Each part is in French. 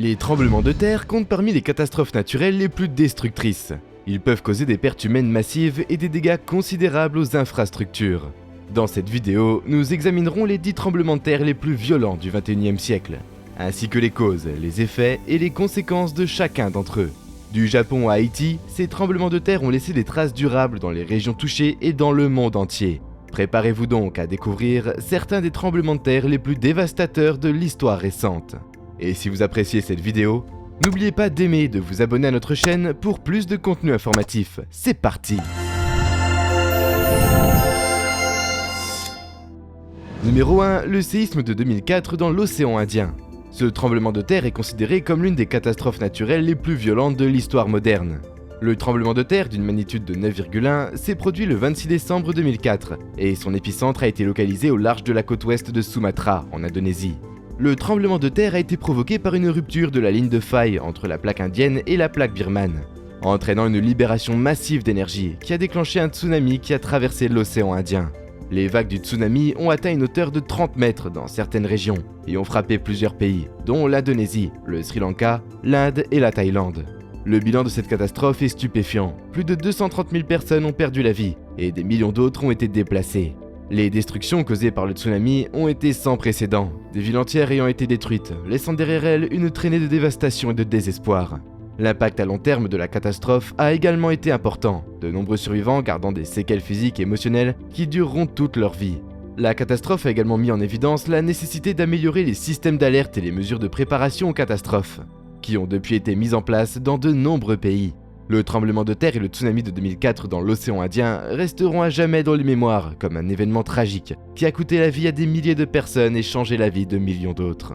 Les tremblements de terre comptent parmi les catastrophes naturelles les plus destructrices. Ils peuvent causer des pertes humaines massives et des dégâts considérables aux infrastructures. Dans cette vidéo, nous examinerons les 10 tremblements de terre les plus violents du XXIe siècle, ainsi que les causes, les effets et les conséquences de chacun d'entre eux. Du Japon à Haïti, ces tremblements de terre ont laissé des traces durables dans les régions touchées et dans le monde entier. Préparez-vous donc à découvrir certains des tremblements de terre les plus dévastateurs de l'histoire récente. Et si vous appréciez cette vidéo, n'oubliez pas d'aimer et de vous abonner à notre chaîne pour plus de contenu informatif. C'est parti! Numéro 1, le séisme de 2004 dans l'océan Indien. Ce tremblement de terre est considéré comme l'une des catastrophes naturelles les plus violentes de l'histoire moderne. Le tremblement de terre d'une magnitude de 9,1 s'est produit le 26 décembre 2004 et son épicentre a été localisé au large de la côte ouest de Sumatra, en Indonésie. Le tremblement de terre a été provoqué par une rupture de la ligne de faille entre la plaque indienne et la plaque birmane, entraînant une libération massive d'énergie qui a déclenché un tsunami qui a traversé l'océan Indien. Les vagues du tsunami ont atteint une hauteur de 30 mètres dans certaines régions et ont frappé plusieurs pays, dont l'Indonésie, le Sri Lanka, l'Inde et la Thaïlande. Le bilan de cette catastrophe est stupéfiant. Plus de 230 000 personnes ont perdu la vie et des millions d'autres ont été déplacées. Les destructions causées par le tsunami ont été sans précédent, des villes entières ayant été détruites, laissant derrière elles une traînée de dévastation et de désespoir. L'impact à long terme de la catastrophe a également été important, de nombreux survivants gardant des séquelles physiques et émotionnelles qui dureront toute leur vie. La catastrophe a également mis en évidence la nécessité d'améliorer les systèmes d'alerte et les mesures de préparation aux catastrophes, qui ont depuis été mises en place dans de nombreux pays. Le tremblement de terre et le tsunami de 2004 dans l'océan Indien resteront à jamais dans les mémoires comme un événement tragique qui a coûté la vie à des milliers de personnes et changé la vie de millions d'autres.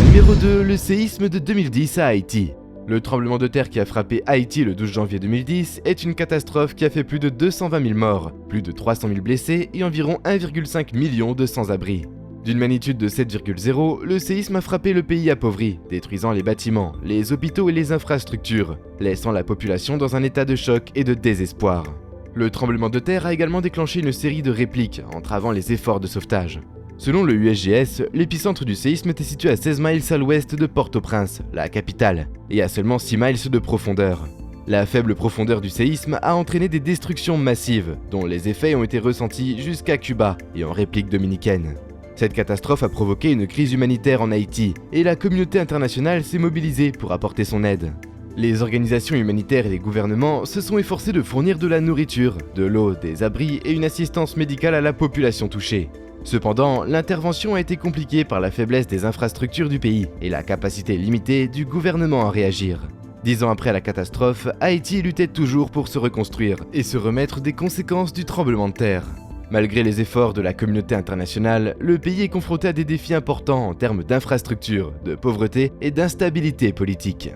Numéro 2, le séisme de 2010 à Haïti. Le tremblement de terre qui a frappé Haïti le 12 janvier 2010 est une catastrophe qui a fait plus de 220 000 morts, plus de 300 000 blessés et environ 1,5 million de sans-abri. D'une magnitude de 7,0, le séisme a frappé le pays appauvri, détruisant les bâtiments, les hôpitaux et les infrastructures, laissant la population dans un état de choc et de désespoir. Le tremblement de terre a également déclenché une série de répliques, entravant les efforts de sauvetage. Selon le USGS, l'épicentre du séisme était situé à 16 miles à l'ouest de Port-au-Prince, la capitale, et à seulement 6 miles de profondeur. La faible profondeur du séisme a entraîné des destructions massives, dont les effets ont été ressentis jusqu'à Cuba et en République dominicaine. Cette catastrophe a provoqué une crise humanitaire en Haïti et la communauté internationale s'est mobilisée pour apporter son aide. Les organisations humanitaires et les gouvernements se sont efforcés de fournir de la nourriture, de l'eau, des abris et une assistance médicale à la population touchée. Cependant, l'intervention a été compliquée par la faiblesse des infrastructures du pays et la capacité limitée du gouvernement à réagir. 10 ans après la catastrophe, Haïti luttait toujours pour se reconstruire et se remettre des conséquences du tremblement de terre. Malgré les efforts de la communauté internationale, le pays est confronté à des défis importants en termes d'infrastructures, de pauvreté et d'instabilité politique.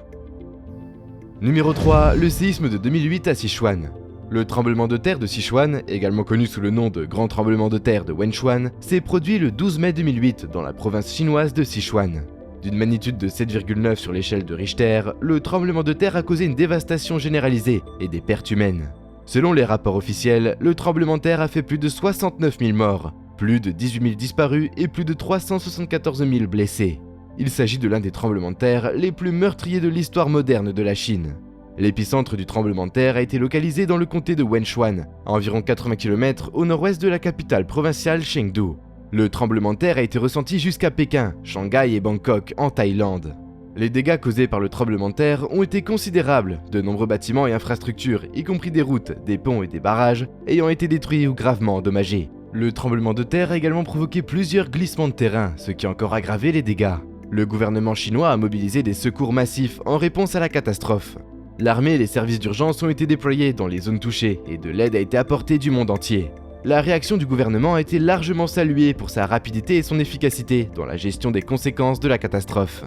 Numéro 3, le séisme de 2008 à Sichuan. Le tremblement de terre de Sichuan, également connu sous le nom de Grand tremblement de terre de Wenchuan, s'est produit le 12 mai 2008 dans la province chinoise de Sichuan. D'une magnitude de 7,9 sur l'échelle de Richter, le tremblement de terre a causé une dévastation généralisée et des pertes humaines. Selon les rapports officiels, le tremblement de terre a fait plus de 69 000 morts, plus de 18 000 disparus et plus de 374 000 blessés. Il s'agit de l'un des tremblements de terre les plus meurtriers de l'histoire moderne de la Chine. L'épicentre du tremblement de terre a été localisé dans le comté de Wenchuan, à environ 80 km au nord-ouest de la capitale provinciale Chengdu. Le tremblement de terre a été ressenti jusqu'à Pékin, Shanghai et Bangkok en Thaïlande. Les dégâts causés par le tremblement de terre ont été considérables, de nombreux bâtiments et infrastructures, y compris des routes, des ponts et des barrages, ayant été détruits ou gravement endommagés. Le tremblement de terre a également provoqué plusieurs glissements de terrain, ce qui a encore aggravé les dégâts. Le gouvernement chinois a mobilisé des secours massifs en réponse à la catastrophe. L'armée et les services d'urgence ont été déployés dans les zones touchées et de l'aide a été apportée du monde entier. La réaction du gouvernement a été largement saluée pour sa rapidité et son efficacité dans la gestion des conséquences de la catastrophe.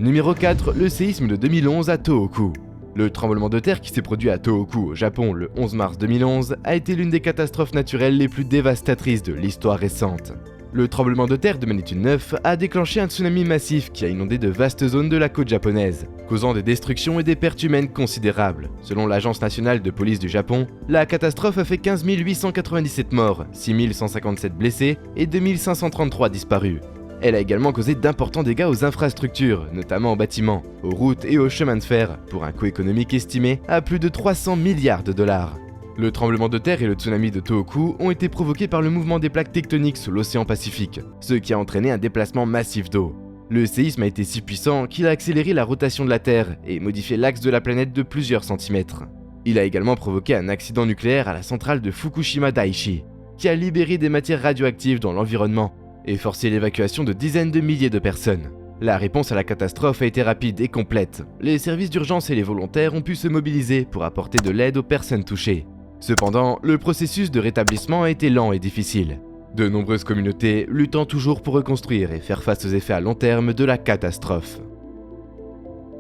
Numéro 4, le séisme de 2011 à Tohoku. Le tremblement de terre qui s'est produit à Tohoku au Japon le 11 mars 2011 a été l'une des catastrophes naturelles les plus dévastatrices de l'histoire récente. Le tremblement de terre de magnitude 9 a déclenché un tsunami massif qui a inondé de vastes zones de la côte japonaise, causant des destructions et des pertes humaines considérables. Selon l'Agence nationale de police du Japon, la catastrophe a fait 15 897 morts, 6 157 blessés et 2 533 disparus. Elle a également causé d'importants dégâts aux infrastructures, notamment aux bâtiments, aux routes et aux chemins de fer, pour un coût économique estimé à plus de 300 milliards de dollars. Le tremblement de terre et le tsunami de Tohoku ont été provoqués par le mouvement des plaques tectoniques sous l'océan Pacifique, ce qui a entraîné un déplacement massif d'eau. Le séisme a été si puissant qu'il a accéléré la rotation de la Terre et modifié l'axe de la planète de plusieurs centimètres. Il a également provoqué un accident nucléaire à la centrale de Fukushima Daiichi, qui a libéré des matières radioactives dans l'environnement et forcé l'évacuation de dizaines de milliers de personnes. La réponse à la catastrophe a été rapide et complète. Les services d'urgence et les volontaires ont pu se mobiliser pour apporter de l'aide aux personnes touchées. Cependant, le processus de rétablissement a été lent et difficile. De nombreuses communautés luttant toujours pour reconstruire et faire face aux effets à long terme de la catastrophe.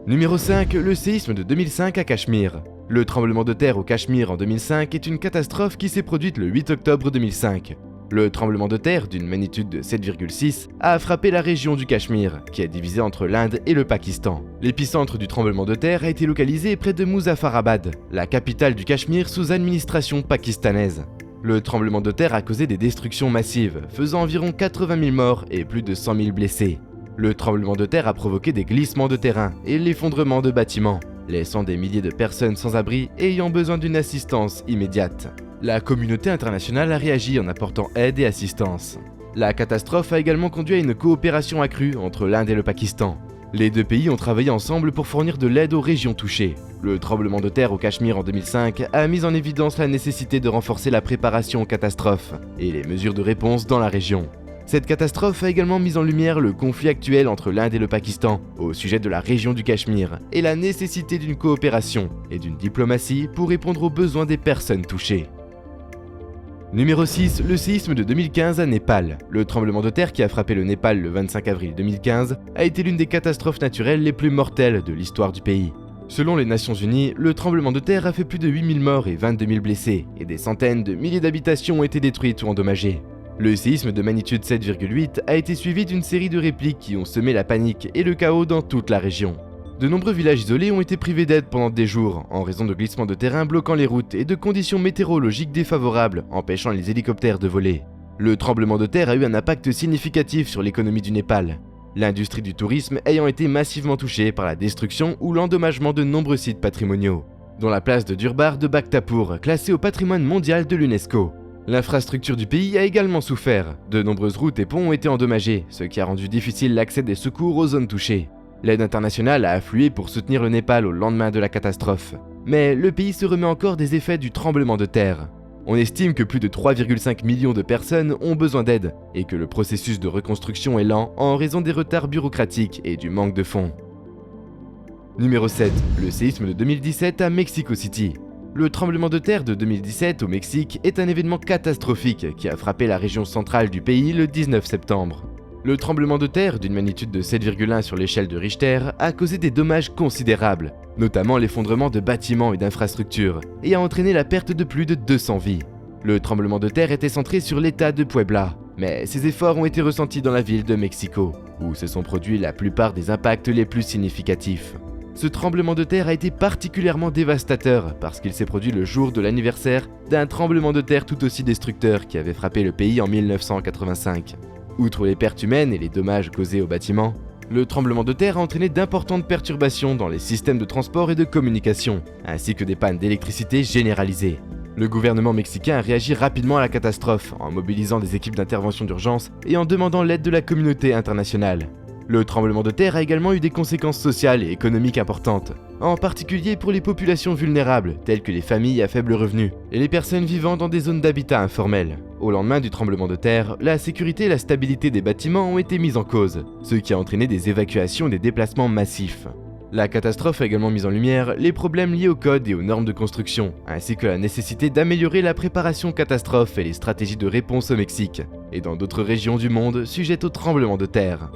Numéro 5, le séisme de 2005 à Cachemire. Le tremblement de terre au Cachemire en 2005 est une catastrophe qui s'est produite le 8 octobre 2005. Le tremblement de terre, d'une magnitude de 7,6, a frappé la région du Cachemire, qui est divisée entre l'Inde et le Pakistan. L'épicentre du tremblement de terre a été localisé près de Muzaffarabad, la capitale du Cachemire sous administration pakistanaise. Le tremblement de terre a causé des destructions massives, faisant environ 80 000 morts et plus de 100 000 blessés. Le tremblement de terre a provoqué des glissements de terrain et l'effondrement de bâtiments, laissant des milliers de personnes sans abri et ayant besoin d'une assistance immédiate. La communauté internationale a réagi en apportant aide et assistance. La catastrophe a également conduit à une coopération accrue entre l'Inde et le Pakistan. Les deux pays ont travaillé ensemble pour fournir de l'aide aux régions touchées. Le tremblement de terre au Cachemire en 2005 a mis en évidence la nécessité de renforcer la préparation aux catastrophes et les mesures de réponse dans la région. Cette catastrophe a également mis en lumière le conflit actuel entre l'Inde et le Pakistan au sujet de la région du Cachemire et la nécessité d'une coopération et d'une diplomatie pour répondre aux besoins des personnes touchées. Numéro 6, le séisme de 2015 à Népal. Le tremblement de terre qui a frappé le Népal le 25 avril 2015 a été l'une des catastrophes naturelles les plus mortelles de l'histoire du pays. Selon les Nations Unies, le tremblement de terre a fait plus de 8000 morts et 22 000 blessés, et des centaines de milliers d'habitations ont été détruites ou endommagées. Le séisme de magnitude 7,8 a été suivi d'une série de répliques qui ont semé la panique et le chaos dans toute la région. De nombreux villages isolés ont été privés d'aide pendant des jours, en raison de glissements de terrain bloquant les routes et de conditions météorologiques défavorables, empêchant les hélicoptères de voler. Le tremblement de terre a eu un impact significatif sur l'économie du Népal, l'industrie du tourisme ayant été massivement touchée par la destruction ou l'endommagement de nombreux sites patrimoniaux, dont la place de Durbar de Bhaktapur, classée au patrimoine mondial de l'UNESCO. L'infrastructure du pays a également souffert, de nombreuses routes et ponts ont été endommagés, ce qui a rendu difficile l'accès des secours aux zones touchées. L'aide internationale a afflué pour soutenir le Népal au lendemain de la catastrophe. Mais le pays se remet encore des effets du tremblement de terre. On estime que plus de 3,5 millions de personnes ont besoin d'aide et que le processus de reconstruction est lent en raison des retards bureaucratiques et du manque de fonds. Numéro 7. Le séisme de 2017 à Mexico City. Le tremblement de terre de 2017 au Mexique est un événement catastrophique qui a frappé la région centrale du pays le 19 septembre. Le tremblement de terre, d'une magnitude de 7,1 sur l'échelle de Richter, a causé des dommages considérables, notamment l'effondrement de bâtiments et d'infrastructures, et a entraîné la perte de plus de 200 vies. Le tremblement de terre était centré sur l'état de Puebla, mais ces efforts ont été ressentis dans la ville de Mexico, où se sont produits la plupart des impacts les plus significatifs. Ce tremblement de terre a été particulièrement dévastateur parce qu'il s'est produit le jour de l'anniversaire d'un tremblement de terre tout aussi destructeur qui avait frappé le pays en 1985. Outre les pertes humaines et les dommages causés aux bâtiments, le tremblement de terre a entraîné d'importantes perturbations dans les systèmes de transport et de communication, ainsi que des pannes d'électricité généralisées. Le gouvernement mexicain a réagi rapidement à la catastrophe en mobilisant des équipes d'intervention d'urgence et en demandant l'aide de la communauté internationale. Le tremblement de terre a également eu des conséquences sociales et économiques importantes, en particulier pour les populations vulnérables, telles que les familles à faible revenu et les personnes vivant dans des zones d'habitat informels. Au lendemain du tremblement de terre, la sécurité et la stabilité des bâtiments ont été mises en cause, ce qui a entraîné des évacuations et des déplacements massifs. La catastrophe a également mis en lumière les problèmes liés au code et aux normes de construction, ainsi que la nécessité d'améliorer la préparation catastrophe et les stratégies de réponse au Mexique, et dans d'autres régions du monde sujettes au tremblement de terre.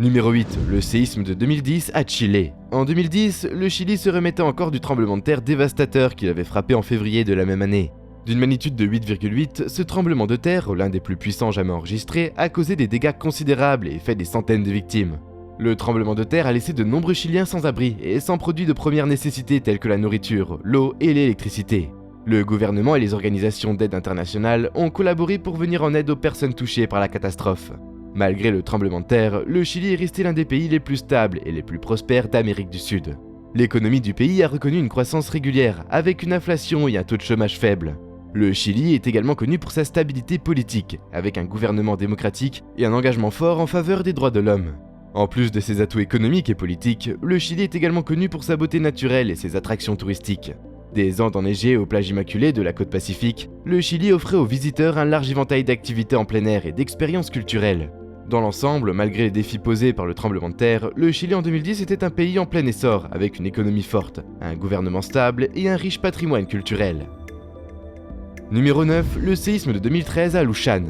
Numéro 8, le séisme de 2010 à Chili. En 2010, le Chili se remettait encore du tremblement de terre dévastateur qui l'avait frappé en février de la même année. D'une magnitude de 8,8, ce tremblement de terre, l'un des plus puissants jamais enregistrés, a causé des dégâts considérables et fait des centaines de victimes. Le tremblement de terre a laissé de nombreux Chiliens sans abri et sans produits de première nécessité tels que la nourriture, l'eau et l'électricité. Le gouvernement et les organisations d'aide internationale ont collaboré pour venir en aide aux personnes touchées par la catastrophe. Malgré le tremblement de terre, le Chili est resté l'un des pays les plus stables et les plus prospères d'Amérique du Sud. L'économie du pays a reconnu une croissance régulière, avec une inflation et un taux de chômage faible. Le Chili est également connu pour sa stabilité politique, avec un gouvernement démocratique et un engagement fort en faveur des droits de l'homme. En plus de ses atouts économiques et politiques, le Chili est également connu pour sa beauté naturelle et ses attractions touristiques. Des Andes enneigées aux plages immaculées de la côte Pacifique, le Chili offrait aux visiteurs un large éventail d'activités en plein air et d'expériences culturelles. Dans l'ensemble, malgré les défis posés par le tremblement de terre, le Chili en 2010 était un pays en plein essor, avec une économie forte, un gouvernement stable et un riche patrimoine culturel. Numéro 9, le séisme de 2013 à Lushan.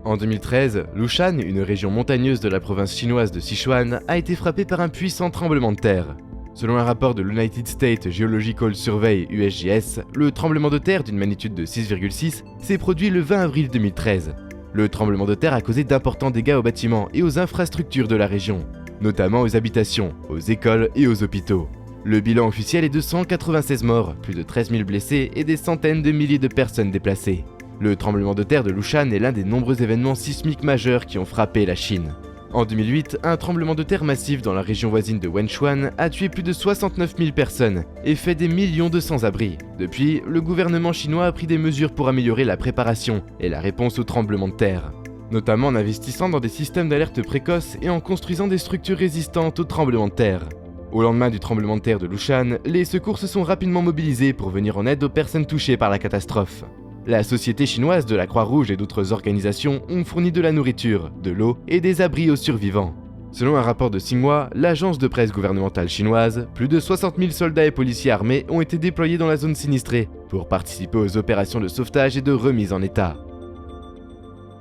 En 2013, Lushan, une région montagneuse de la province chinoise de Sichuan, a été frappée par un puissant tremblement de terre. Selon un rapport de l'United States Geological Survey USGS, le tremblement de terre d'une magnitude de 6,6 s'est produit le 20 avril 2013. Le tremblement de terre a causé d'importants dégâts aux bâtiments et aux infrastructures de la région, notamment aux habitations, aux écoles et aux hôpitaux. Le bilan officiel est de 196 morts, plus de 13 000 blessés et des centaines de milliers de personnes déplacées. Le tremblement de terre de Lushan est l'un des nombreux événements sismiques majeurs qui ont frappé la Chine. En 2008, un tremblement de terre massif dans la région voisine de Wenchuan a tué plus de 69 000 personnes et fait des millions de sans-abri. Depuis, le gouvernement chinois a pris des mesures pour améliorer la préparation et la réponse aux tremblements de terre, notamment en investissant dans des systèmes d'alerte précoces et en construisant des structures résistantes aux tremblements de terre. Au lendemain du tremblement de terre de Lushan, les secours se sont rapidement mobilisés pour venir en aide aux personnes touchées par la catastrophe. La Société chinoise de la Croix-Rouge et d'autres organisations ont fourni de la nourriture, de l'eau et des abris aux survivants. Selon un rapport de Xinhua, l'agence de presse gouvernementale chinoise, plus de 60 000 soldats et policiers armés ont été déployés dans la zone sinistrée pour participer aux opérations de sauvetage et de remise en état.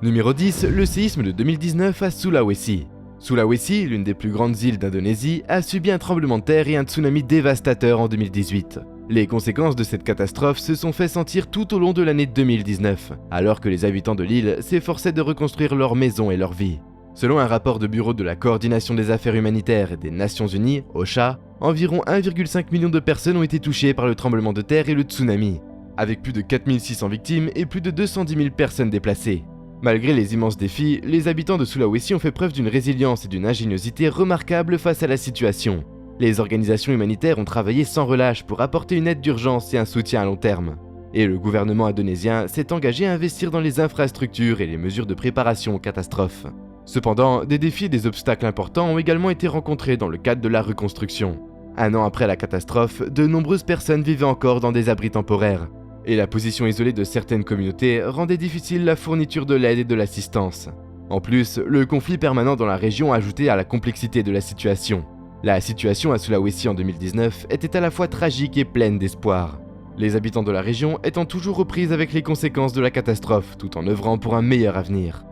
Numéro 10, le séisme de 2019 à Sulawesi. Sulawesi, l'une des plus grandes îles d'Indonésie, a subi un tremblement de terre et un tsunami dévastateur en 2018. Les conséquences de cette catastrophe se sont fait sentir tout au long de l'année 2019, alors que les habitants de l'île s'efforçaient de reconstruire leurs maisons et leur vie. Selon un rapport de Bureau de la coordination des affaires humanitaires des Nations Unies, OCHA, environ 1,5 million de personnes ont été touchées par le tremblement de terre et le tsunami, avec plus de 4 600 victimes et plus de 210 000 personnes déplacées. Malgré les immenses défis, les habitants de Sulawesi ont fait preuve d'une résilience et d'une ingéniosité remarquables face à la situation. Les organisations humanitaires ont travaillé sans relâche pour apporter une aide d'urgence et un soutien à long terme. Et le gouvernement indonésien s'est engagé à investir dans les infrastructures et les mesures de préparation aux catastrophes. Cependant, des défis et des obstacles importants ont également été rencontrés dans le cadre de la reconstruction. Un an après la catastrophe, de nombreuses personnes vivaient encore dans des abris temporaires. Et la position isolée de certaines communautés rendait difficile la fourniture de l'aide et de l'assistance. En plus, le conflit permanent dans la région a ajouté à la complexité de la situation. La situation à Sulawesi en 2019 était à la fois tragique et pleine d'espoir. Les habitants de la région étant toujours aux prises avec les conséquences de la catastrophe, tout en œuvrant pour un meilleur avenir.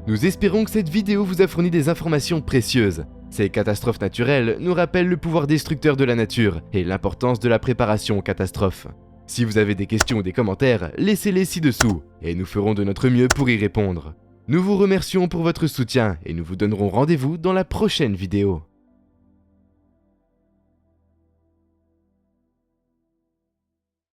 Nous espérons que cette vidéo vous a fourni des informations précieuses. Ces catastrophes naturelles nous rappellent le pouvoir destructeur de la nature et l'importance de la préparation aux catastrophes. Si vous avez des questions ou des commentaires, laissez-les ci-dessous, et nous ferons de notre mieux pour y répondre. Nous vous remercions pour votre soutien, et nous vous donnerons rendez-vous dans la prochaine vidéo.